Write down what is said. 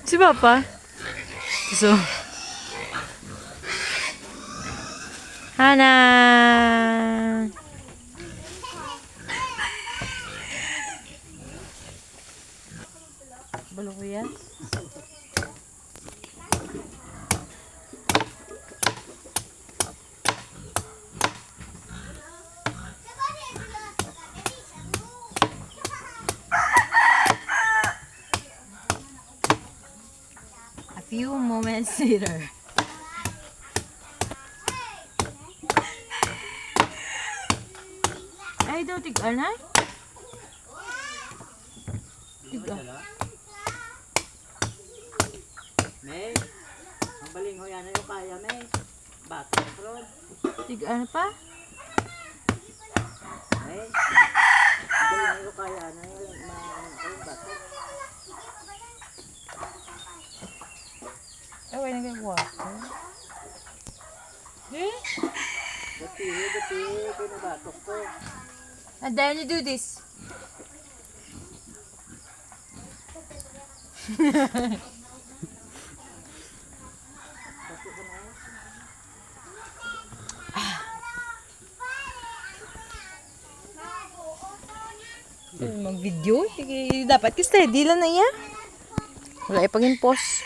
Si Papa. So, Hana. Balukuyas. A few moments later. Ay, daw tig-an ay? Tig-an. May, ang baling ho yan yung kaya, May. Bata, Ron. Tig-an pa? May, ang baling yung kaya na yung bata. Ay, wala nag-water. Eh? Dati, kinabatok ko. And then you do this. Mag-video? Dapat ka steady lang na iya. Wala ipagin pause.